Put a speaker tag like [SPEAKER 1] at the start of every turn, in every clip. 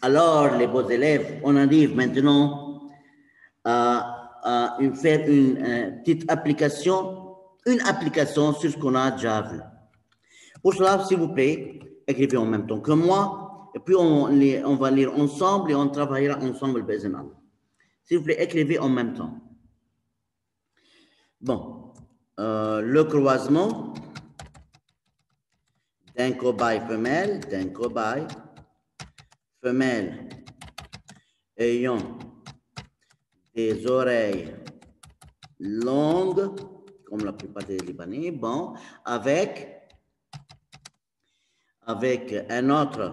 [SPEAKER 1] Alors, les beaux élèves, on arrive maintenant à faire une petite application, sur ce qu'on a déjà vu. Pour cela, s'il vous plaît, écrivez en même temps que moi, et puis on va lire ensemble et on travaillera ensemble. S'il vous plaît, écrivez en même temps. Bon, le croisement d'un cobaye femelle ayant des oreilles longues, comme la plupart des Libanais, bon, avec un autre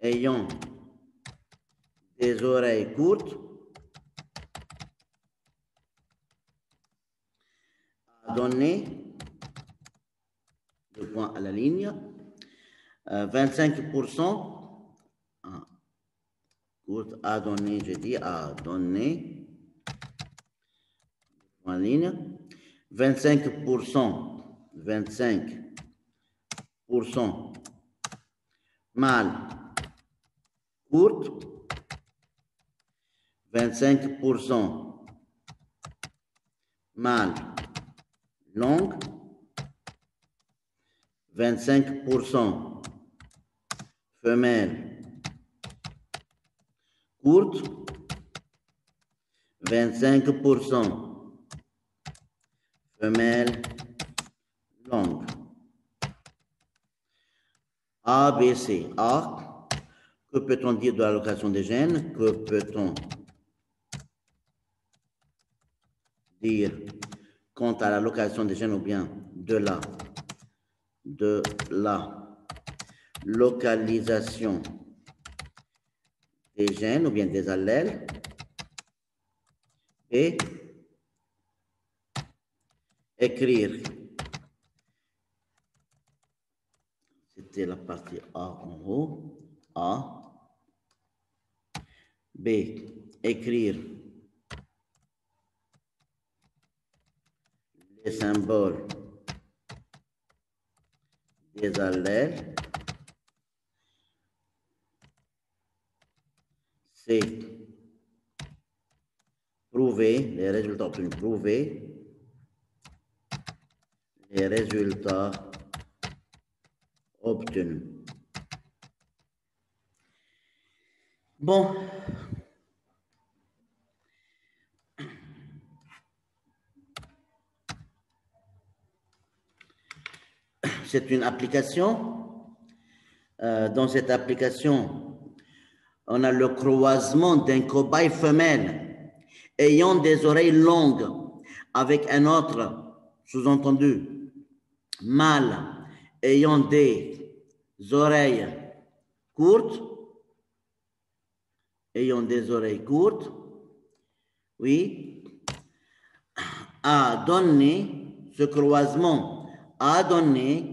[SPEAKER 1] ayant des oreilles courtes, a donné, deux points à la ligne, 25%, courte a donné, j'ai dit a donné, en ligne, 25% mâle courte, 25% mâle longue, 25% femelle courte, 25% femelle longue. A, B, C. A, que peut-on dire de l'allocation des gènes? Que peut-on dire quant à l'allocation des gènes ou bien de la localisation des gènes ou bien des allèles? Et écrire. C'était la partie A en haut. A. B. Écrire les symboles des allèles. C. Prouver les résultats obtenus. Prouver les résultats obtenus. Bon. C'est une application. Dans cette application, on a le croisement d'un cobaye femelle ayant des oreilles longues avec un autre, sous-entendu, mâle ayant des oreilles courtes, oui, a donné, ce croisement a donné,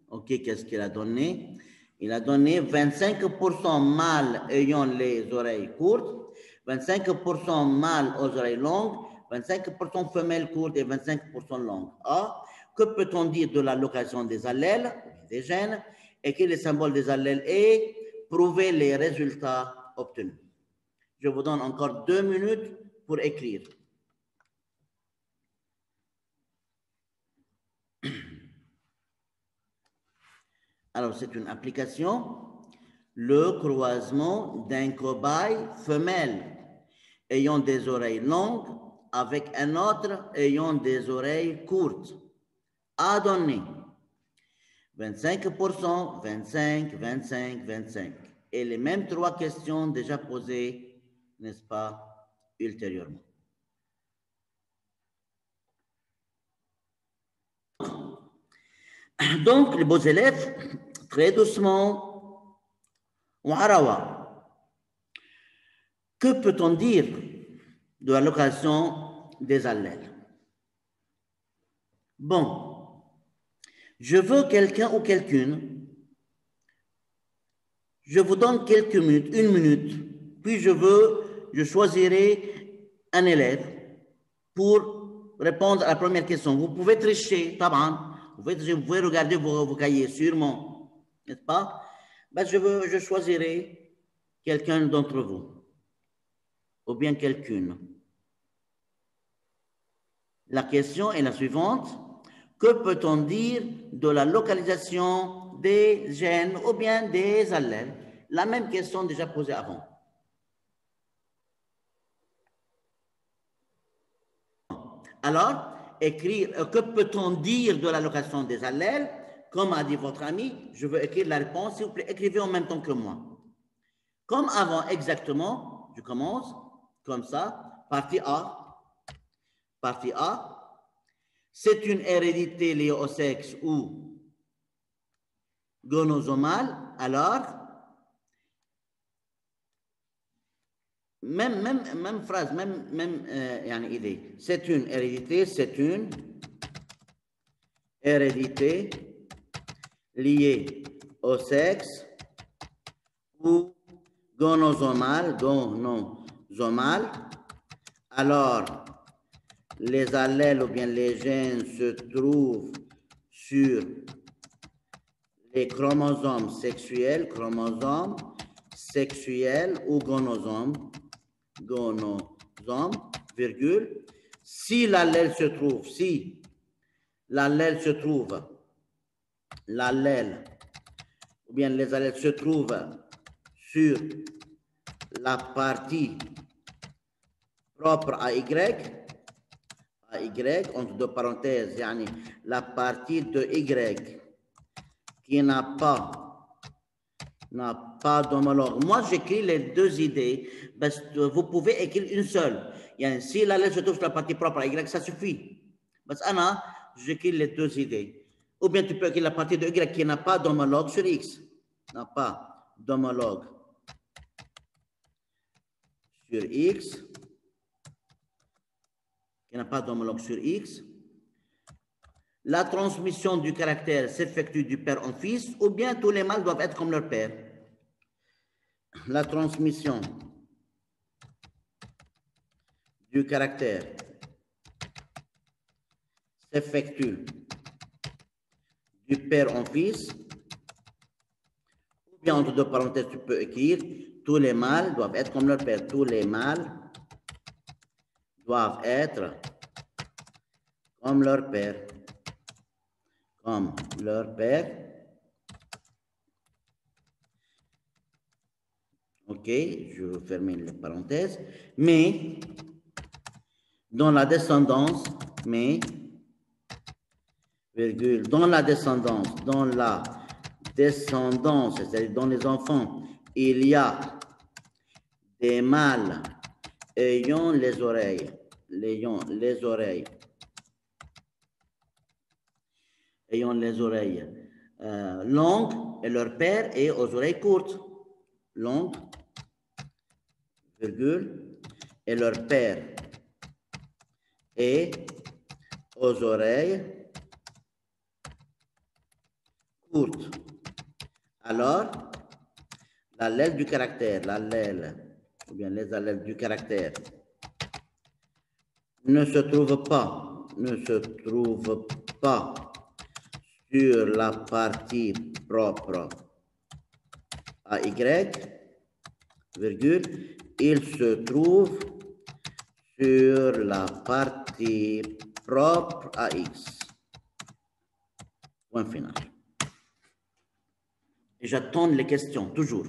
[SPEAKER 1] ok, qu'est-ce qu'il a donné? Il a donné 25% mâle ayant les oreilles courtes, 25% mâle aux oreilles longues, 25% femelle courte et 25% longue. A, que peut-on dire de la location des allèles, des gènes, écrire les symboles des allèles et prouver les résultats obtenus. Je vous donne encore 2 minutes pour écrire. Alors, c'est une application, le croisement d'un cobaye femelle ayant des oreilles longues avec un autre ayant des oreilles courtes a donné 25%, 25, 25, 25. Et les mêmes 3 questions déjà posées, n'est-ce pas, ultérieurement. Donc, les beaux élèves, très doucement, que peut-on dire de la location des allèles? Bon, je veux quelqu'un ou quelqu'une, je vous donne quelques minutes, 1 minute, puis je choisirai un élève pour répondre à la première question. Vous pouvez tricher, taban. Vous pouvez regarder vos cahiers, sûrement, n'est-ce pas? Ben, je choisirai quelqu'un d'entre vous, ou bien quelqu'une. La question est la suivante. Que peut-on dire de la localisation des gènes ou bien des allèles? La même question déjà posée avant. Alors, écrire, que peut-on dire de la localisation des allèles? Comme a dit votre ami, je veux écrire la réponse, s'il vous plaît, écrivez en même temps que moi. Comme avant, exactement, je commence comme ça, partie A. Partie A, c'est une hérédité liée au sexe ou gonozomale. Alors, même phrase, même idée. C'est une hérédité liée au sexe ou gonozomale. Alors, les allèles ou bien les gènes se trouvent sur les chromosomes sexuels ou gonosomes, virgule, si l'allèle se trouve, l'allèle ou bien les allèles se trouvent sur la partie propre à Y, entre deux parenthèses, yani la partie de Y qui n'a pas d'homologue. Moi, j'écris les deux idées, parce que vous pouvez écrire une seule. Yani, si l'allèle se trouve sur la partie propre à Y, ça suffit. Parce que j'écris les deux idées. Ou bien tu peux écrire la partie de Y qui n'a pas d'homologue sur X. N'a pas d'homologue sur X. Qui n'a pas d'homologue sur X. La transmission du caractère s'effectue du père en fils, ou bien tous les mâles doivent être comme leur père. La transmission du caractère s'effectue du père en fils, ou bien entre deux parenthèses, tu peux écrire tous les mâles doivent être comme leur père. Tous les mâles doivent être comme leur père. Comme leur père. OK, je vais fermer les parenthèses. Mais, dans la descendance, virgule, dans la descendance, c'est-à-dire dans les enfants, il y a des mâles ayant les oreilles longues et leur père est aux oreilles courtes. Longues, virgule, et leur père est aux oreilles courtes. Alors, l'allèle du caractère, ou bien les allèles du caractère ne se trouve pas sur la partie propre à Y, virgule, il se trouve sur la partie propre à X. Point final. Et j'attends les questions, toujours.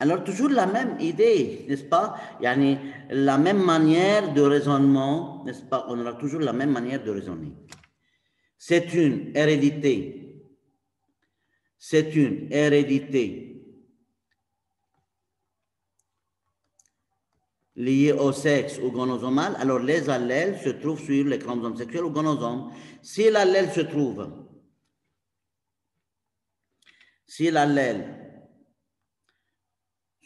[SPEAKER 1] Alors, toujours la même idée, n'est-ce pas? Yani, la même manière de raisonnement, n'est-ce pas? On aura toujours la même manière de raisonner. C'est une hérédité liée au sexe ou gonosomal. Alors, les allèles se trouvent sur les chromosomes sexuels ou gonosomes. Si l'allèle se trouve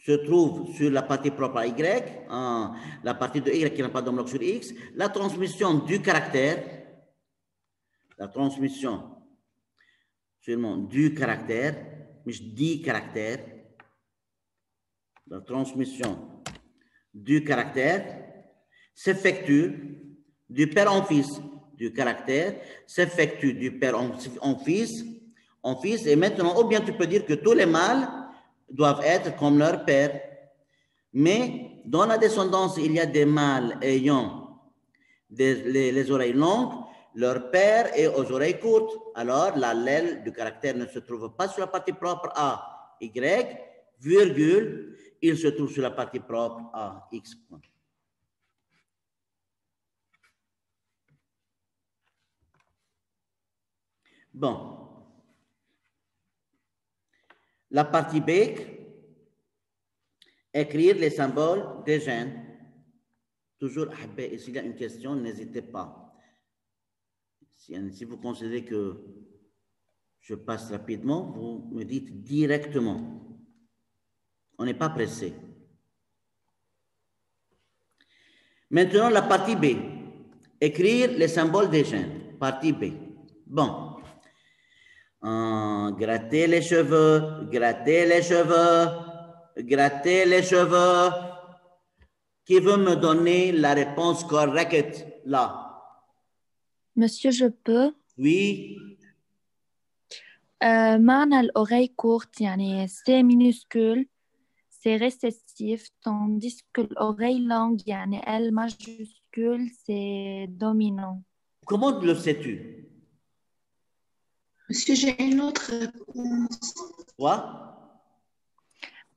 [SPEAKER 1] se trouve sur la partie propre à Y, la partie de Y qui n'a pas d'homologue sur X, la transmission du caractère, la transmission seulement du caractère, mais je dis caractère, la transmission du caractère s'effectue du père en fils, du caractère s'effectue du père en fils, et maintenant, ou bien tu peux dire que tous les mâles doivent être comme leur père. Mais dans la descendance, il y a des mâles ayant les oreilles longues, leur père est aux oreilles courtes. Alors, l'allèle du caractère ne se trouve pas sur la partie propre à Y, virgule, il se trouve sur la partie propre à X. Bon. La partie B, écrire les symboles des gènes. Toujours, s'il y a une question, n'hésitez pas. Si vous considérez que je passe rapidement, vous me dites directement. On n'est pas pressé. Maintenant, la partie B. Écrire les symboles des gènes. Partie B. Bon. Gratter les cheveux, gratter les cheveux, gratter les cheveux. Qui veut me donner la réponse correcte là?
[SPEAKER 2] Monsieur, je peux.
[SPEAKER 1] Oui.
[SPEAKER 2] معنى الأوreille courte يعني c'est minuscule, c'est récessif, tandis que l'oreille longue يعني L majuscule, c'est dominant.
[SPEAKER 1] Comment le sais-tu?
[SPEAKER 3] Monsieur, j'ai une autre réponse.
[SPEAKER 1] Quoi?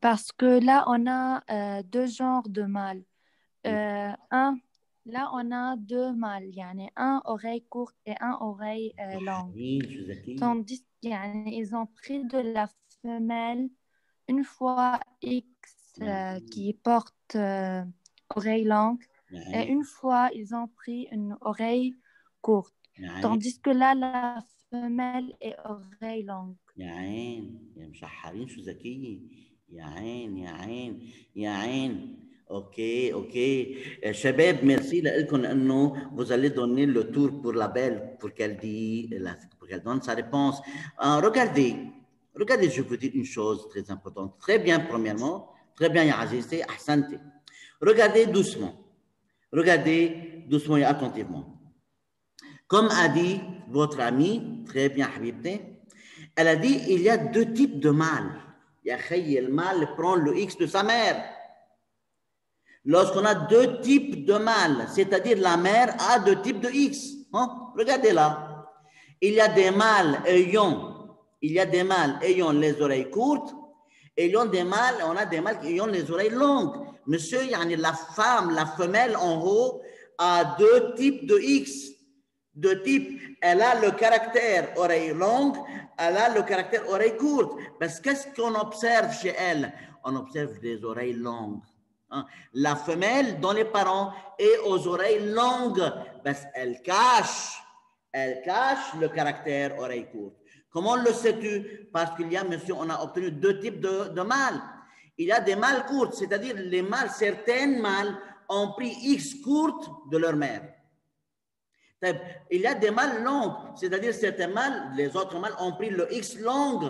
[SPEAKER 2] Parce que là, on a deux genres de mâles. Là, on a deux mâles, يعني un oreille courte et un oreille longue. Tandis qu'ils ont pris de la femelle une fois X qui porte oreille longue et une fois ils ont pris une oreille courte. Tandis que là, la femelle est oreille longue.
[SPEAKER 1] يا عين يا مشحرين شو ذكية يا عين يا عين يا عين. اوكي شباب ميرسي لكم لانه vous allez donner le tour pour la belle pour qu'elle donne sa réponse. Regardez, je veux dire une chose très importante. Très bien, premièrement, très bien, ya Azizé, ahsante. Regardez doucement et attentivement. Comme a dit votre ami, très bien, Habibté, elle a dit il y a deux types de mâles. Le mâle prend le X de sa mère. Lorsqu'on a deux types de mâles, c'est-à-dire la mère a deux types de X. Regardez là. Il y a des mâles ayant les oreilles courtes et on a des mâles ayant les oreilles longues. Monsieur, la femelle en haut a deux types de X. Deux types. Elle a le caractère oreille longue, elle a le caractère oreille courte. Parce qu'est-ce qu'on observe chez elle? On observe des oreilles longues. La femelle dont les parents est aux oreilles longues, parce qu'elle cache le caractère oreille courte. Comment le sais-tu? Parce qu'il y a, monsieur, on a obtenu deux types de mâles. Il y a des mâles courtes, c'est-à-dire les mâles, certains mâles ont pris X courte de leur mère. Il y a des mâles longs, c'est-à-dire certains mâles, les autres mâles ont pris le X long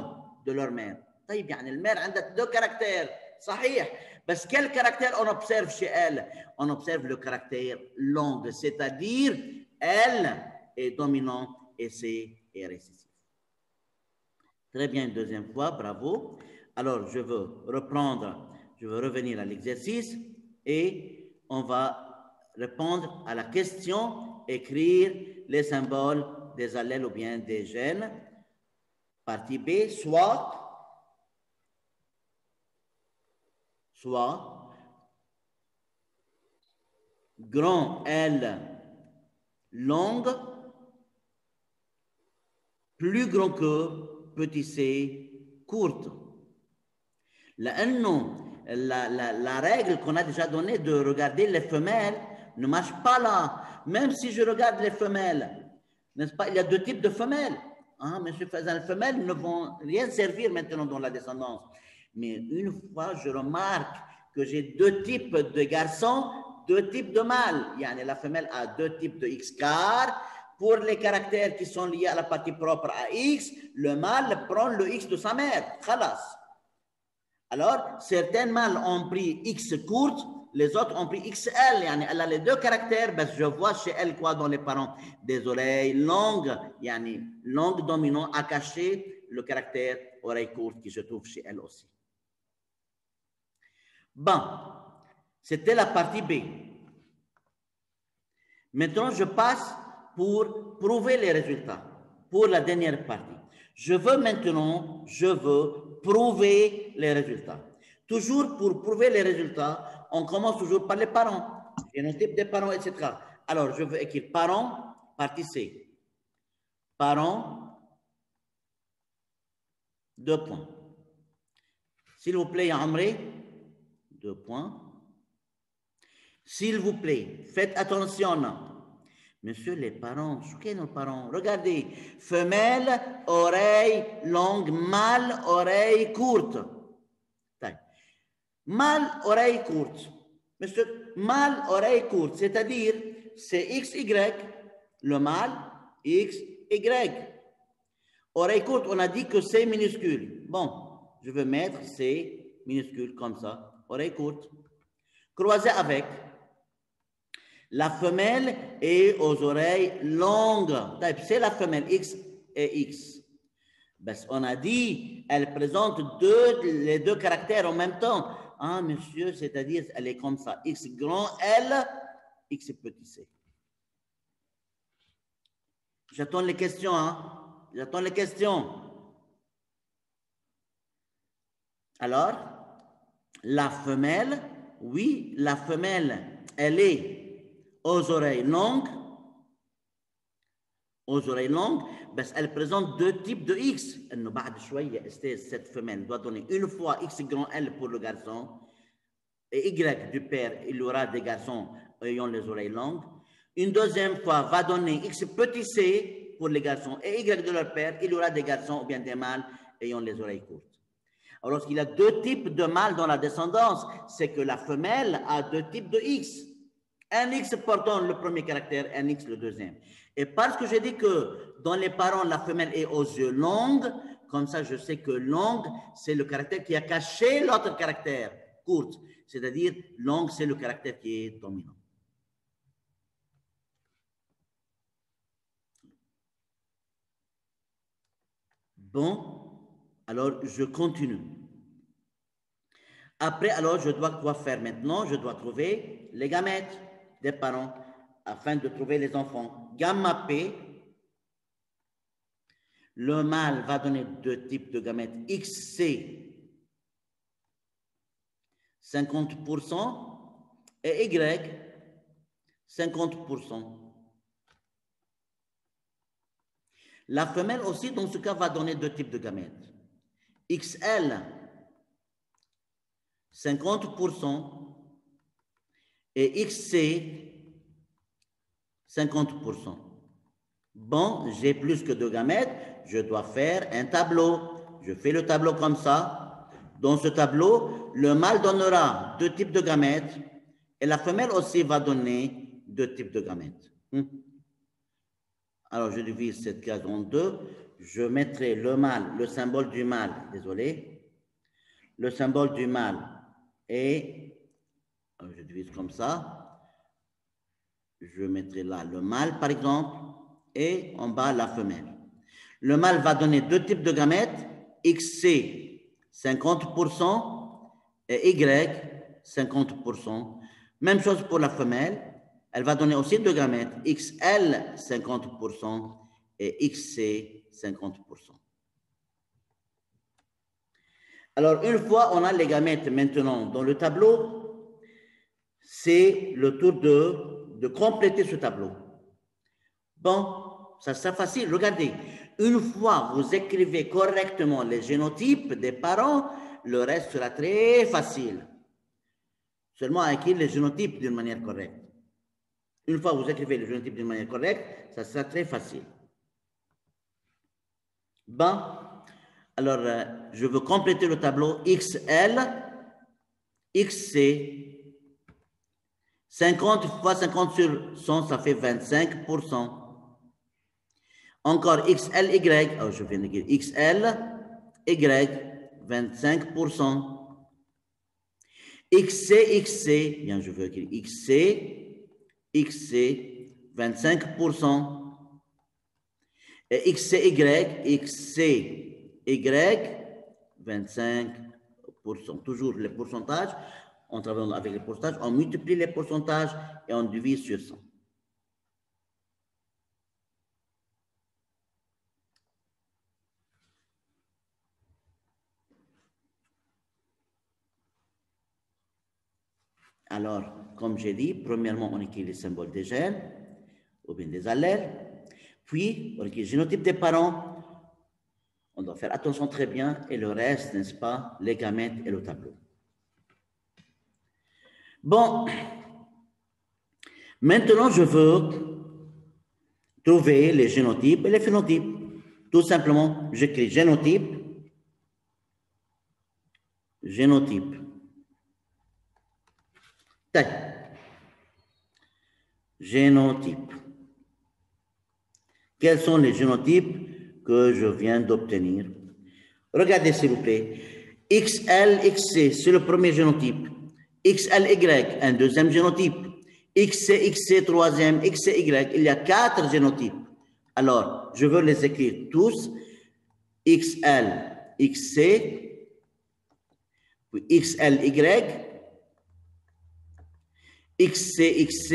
[SPEAKER 1] de leur mère. يعني المère a deux caractères, صحيح. Parce quel caractère on observe chez elle? On observe le caractère long, c'est-à-dire elle est dominant et c'est récessif. Très bien, une deuxième fois, bravo. Alors, je veux revenir à l'exercice et on va répondre à la question, écrire les symboles des allèles ou bien des gènes. Partie B, soit grand L longue plus grand que petit c courte. La règle qu'on a déjà donnée de regarder les femelles ne marche pas là. Même si je regarde les femelles, n'est-ce pas, il y a deux types de femelles. Monsieur Fazal, les femelles ne vont rien servir maintenant dans la descendance. Mais une fois, je remarque que j'ai deux types de garçons, deux types de mâles. La femelle a deux types de X car pour les caractères qui sont liés à la partie propre à X, le mâle prend le X de sa mère. Khalas. Alors, certains mâles ont pris X courte, les autres ont pris XL. Elle a les deux caractères, ben, je vois chez elle quoi dans les parents? Des oreilles longues, longue dominant à cacher le caractère oreille courte qui se trouve chez elle aussi. Bon, c'était la partie B. Maintenant, je passe pour prouver les résultats, pour la dernière partie. Je veux prouver les résultats. Toujours pour prouver les résultats, on commence toujours par les parents, génotype des parents, etc. Alors, je veux écrire parents, partie C. Parents, 2 points. S'il vous plaît, Amré, 2 points. S'il vous plaît, faites attention. Monsieur, les parents, ce qu'est nos parents? Regardez, femelle, oreille longue, mâle, oreille courte. Mâle, oreille courte. Monsieur, mâle, oreille courte, c'est-à-dire c'est XY, le mâle, XY. Oreille courte, on a dit que c'est minuscule. Bon, je veux mettre C minuscule comme ça, oreille courte. Croisé avec. La femelle est aux oreilles longues. C'est la femelle X et X. Ben, on a dit, elle présente les deux caractères en même temps. Ah, monsieur, c'est-à-dire, elle est comme ça. X grand L, X petit C. J'attends les questions, hein. J'attends les questions. Alors, la femelle, oui, la femelle, elle est aux oreilles longues, ben, elle présente deux types de X. Cette femelle doit donner une fois X grand L pour le garçon, et Y du père, il y aura des garçons ayant les oreilles longues. Une deuxième fois va donner X petit C pour les garçons, et Y de leur père, il y aura des garçons ou bien des mâles ayant les oreilles courtes. Alors, lorsqu'il y a deux types de mâles dans la descendance, c'est que la femelle a deux types de X. Un X portant le premier caractère, un X le deuxième. Et parce que j'ai dit que dans les parents, la femelle est aux yeux longues, comme ça, je sais que longue, c'est le caractère qui a caché l'autre caractère, courte. C'est-à-dire, longue, c'est le caractère qui est dominant. Bon, alors je continue. Après, alors, je dois quoi faire maintenant? Je dois trouver les gamètes des parents afin de trouver les enfants. Gamma P, le mâle va donner deux types de gamètes XC, 50%, et Y, 50%. La femelle aussi, dans ce cas, va donner deux types de gamètes. XL, 50%, et XC, 50%. Bon, j'ai plus que deux gamètes, je dois faire un tableau. Je fais le tableau comme ça. Dans ce tableau, le mâle donnera deux types de gamètes et la femelle aussi va donner deux types de gamètes. Alors, je divise cette case en deux. Je mettrai le mâle, le symbole du mâle, désolé. Le symbole du mâle est, je divise comme ça. Je mettrai là le mâle, par exemple, et en bas la femelle. Le mâle va donner deux types de gamètes, XC 50% et Y 50%. Même chose pour la femelle, elle va donner aussi deux gamètes, XL 50% et XC 50%. Alors, une fois on a les gamètes maintenant dans le tableau, c'est le tour de compléter ce tableau. Bon, ça sera facile. Regardez, une fois vous écrivez correctement les génotypes des parents, le reste sera très facile. Seulement à écrire les génotypes d'une manière correcte. Une fois vous écrivez les génotypes d'une manière correcte, ça sera très facile. Bon, Alors, je veux compléter le tableau XL, XC. 50 fois 50 sur 100, ça fait 25%. Encore XLY, oh, je viens de dire XLY, 25%. XC, bien je veux écrire XC, 25%. Et XCY, 25%. Toujours les pourcentages, on travaille avec les pourcentages, on multiplie les pourcentages et on divise sur 100. Alors, comme j'ai dit, premièrement, on écrit les symboles des gènes ou bien des allèles. Puis, on écrit le génotype des parents. On doit faire attention très bien. Et le reste, n'est-ce pas, les gamètes et le tableau. Bon. Maintenant, je veux trouver les génotypes et les phénotypes. Tout simplement, j'écris génotype. Génotype. Quels sont les génotypes que je viens d'obtenir? Regardez s'il vous plaît. XL, XC, c'est le premier génotype. XLY, un deuxième génotype. XC, XC, troisième, XCY. Il y a 4 génotypes. Alors, je veux les écrire tous. XL, XC, puis XLY, XCXC,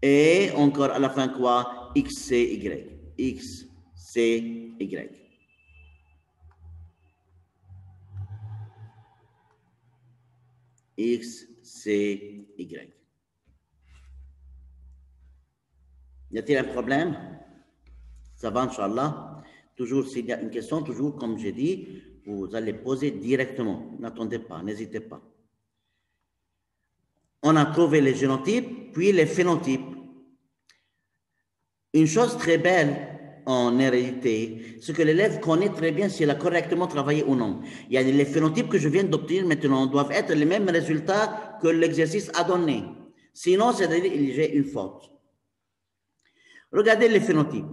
[SPEAKER 1] et encore à la fin quoi? XCY. XCY. XCY. Y a-t-il un problème? Ça va, Inch'Allah. Toujours, s'il y a une question, toujours, comme j'ai dit, vous allez poser directement. N'attendez pas, n'hésitez pas. On a trouvé les génotypes, puis les phénotypes. Une chose très belle en hérédité, c'est que l'élève connaît très bien s'il a correctement travaillé ou non. Il y a les phénotypes que je viens d'obtenir maintenant doivent être les mêmes résultats que l'exercice a donné. Sinon, c'est-à-dire qu'il y a une faute. Regardez les phénotypes.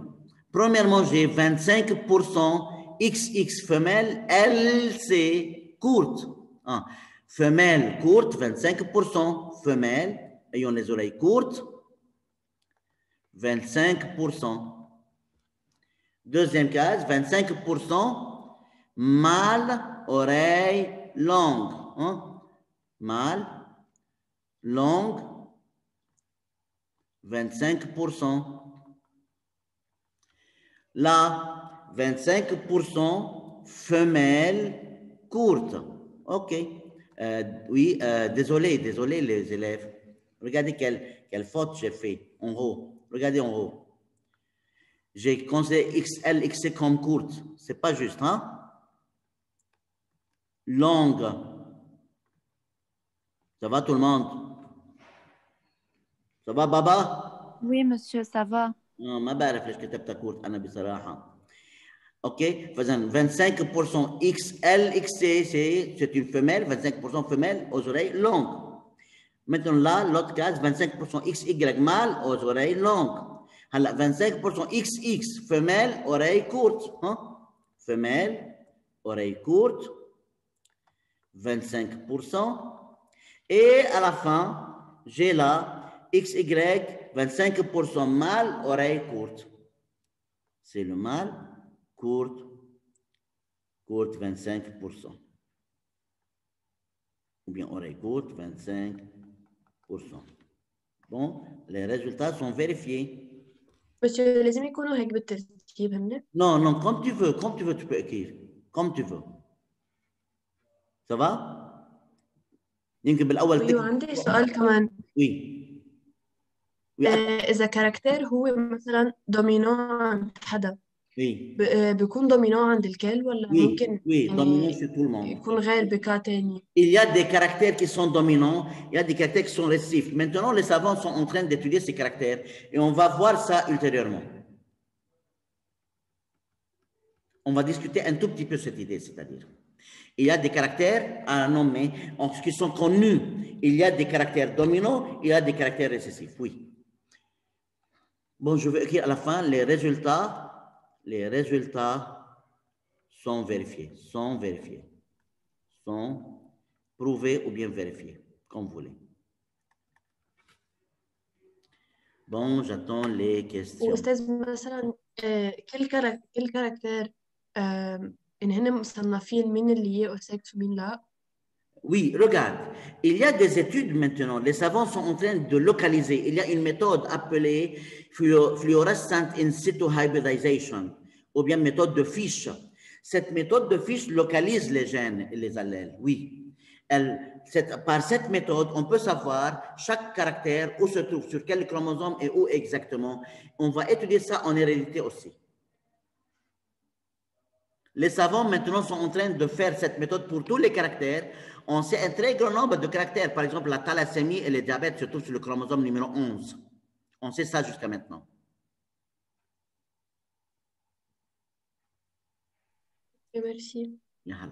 [SPEAKER 1] Premièrement, j'ai 25% XX femelle, LC courte. Ah. Femelle courte, 25%. Femelle ayant les oreilles courtes, 25%. Deuxième case, 25% mâle, oreille longue. Hein? Mâle, longue, 25%. Là, 25% femelle courte. OK. Oui, désolé les élèves. Regardez quelle faute j'ai fait en haut. Regardez en haut. J'ai considéré XL, XC comme courte. C'est pas juste, hein? Longue. Ça va tout le monde? Ça va, Baba?
[SPEAKER 2] Oui, monsieur, ça va.
[SPEAKER 1] ما بعرف ليش كتبتها كورت أنا بصراحة. OK, 25% XL, XC, c'est une femelle, 25% femelle aux oreilles longues. Maintenant là, l'autre case, 25% XY mâle aux oreilles longues. Alors, 25% XX femelle, oreilles courtes. Hein? Femelle, oreilles courtes, 25%. Et à la fin, j'ai là XY, 25% mâle, oreilles courtes. C'est le mâle. Courte 25%. Ou bien oreille courte, 25%. Bon, les résultats sont vérifiés.
[SPEAKER 4] Monsieur, لازم يكونوا هيك بالترتيب هن؟
[SPEAKER 1] Non, non, comme tu veux, tu peux écrire. Comme tu veux. Ça va? يمكن بالأول
[SPEAKER 4] oui, وعندي سؤال كمان.
[SPEAKER 1] Oui.
[SPEAKER 4] إذا كاركتير هو مثلا دومينو عند حدا.
[SPEAKER 1] Oui.
[SPEAKER 4] بيكون دومينو عند الكل ولا
[SPEAKER 1] oui,
[SPEAKER 4] ممكن
[SPEAKER 1] oui, dominant sur tout le monde.
[SPEAKER 4] يكون غير بكا تاني؟
[SPEAKER 1] Il y a des caractères qui sont dominants, il y a des caractères qui sont récessifs. Maintenant, les savants sont en train d'étudier ces caractères et on va voir ça ultérieurement. On va discuter un tout petit peu cette idée, c'est-à-dire. Il y a des caractères à nommer qui sont connus. Il y a des caractères dominants, il y a des caractères récessifs, oui. Bon, je vais écrire à la fin les résultats. Les résultats sont vérifiés, sont prouvés ou bien vérifiés, comme vous voulez. Bon, j'attends les questions.
[SPEAKER 4] وأستاذ مثلا كل كاركتير إن هن مصنفين مين اللي يه sexe ومين لا.
[SPEAKER 1] Oui, regarde, il y a des études maintenant, les savants sont en train de localiser, il y a une méthode appelée fluorescent in situ hybridization, ou bien méthode de fiche. Cette méthode de fiche localise les gènes et les allèles, oui. Par cette méthode, on peut savoir chaque caractère, où se trouve, sur quel chromosome et où exactement. On va étudier ça en hérédité aussi. Les savants maintenant sont en train de faire cette méthode pour tous les caractères. On sait un très grand nombre de caractères. Par exemple, la thalassémie et le diabète se trouvent sur le chromosome numéro 11. On sait ça jusqu'à maintenant.
[SPEAKER 4] Merci.
[SPEAKER 1] Voilà.